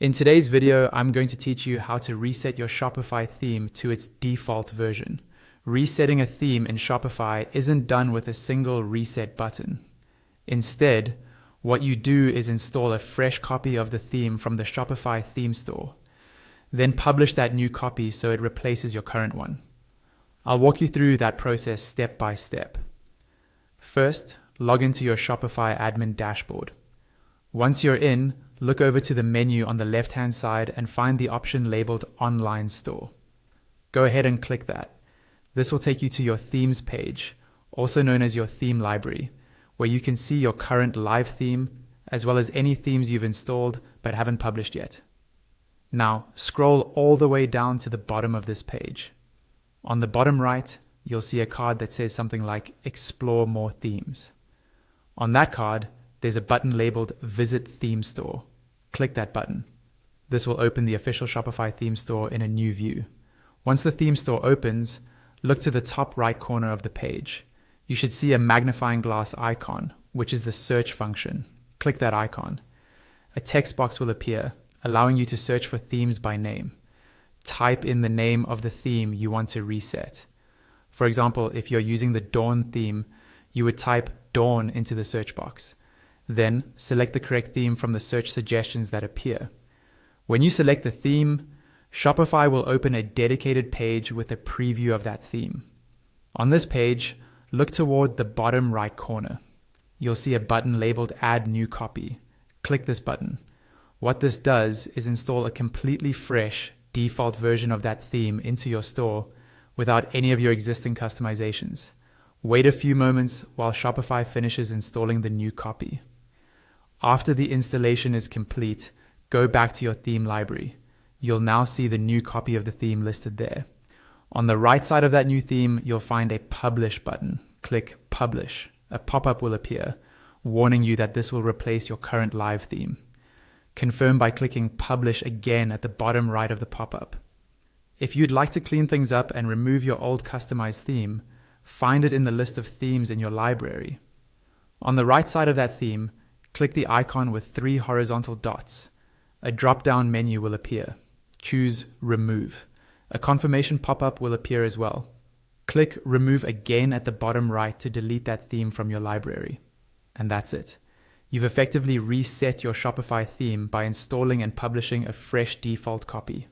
In today's video, I'm going to teach you how to reset your Shopify theme to its default version. Resetting a theme in Shopify isn't done with a single reset button. Instead, what you do is install a fresh copy of the theme from the Shopify theme store. Then publish that new copy so it replaces your current one. I'll walk you through that process step by step. First, log into your Shopify admin dashboard. Once you're in, look over to the menu on the left-hand side and find the option labeled Online Store. Go ahead and click that. This will take you to your themes page, also known as your theme library, where you can see your current live theme, as well as any themes you've installed but haven't published yet. Now, scroll all the way down to the bottom of this page. On the bottom right, you'll see a card that says something like Explore More Themes. On that card, there's a button labeled Visit Theme Store. Click that button. This will open the official Shopify theme store in a new view. Once the theme store opens, look to the top right corner of the page. You should see a magnifying glass icon, which is the search function. Click that icon. A text box will appear, allowing you to search for themes by name. Type in the name of the theme you want to reset. For example, if you're using the Dawn theme, you would type Dawn into the search box. Then select the correct theme from the search suggestions that appear. When you select the theme, Shopify will open a dedicated page with a preview of that theme. On this page, look toward the bottom right corner. You'll see a button labeled Add New Copy. Click this button. What this does is install a completely fresh default version of that theme into your store without any of your existing customizations. Wait a few moments while Shopify finishes installing the new copy. After the installation is complete, go back to your theme library. You'll now see the new copy of the theme listed there. On the right side of that new theme, you'll find a Publish button. Click Publish. A pop-up will appear, warning you that this will replace your current live theme. Confirm by clicking Publish again at the bottom right of the pop-up. If you'd like to clean things up and remove your old customized theme, find it in the list of themes in your library. On the right side of that theme, click the icon with 3 horizontal dots. A drop-down menu will appear. Choose Remove. A confirmation pop-up will appear as well. Click Remove again at the bottom right to delete that theme from your library. And that's it. You've effectively reset your Shopify theme by installing and publishing a fresh default copy.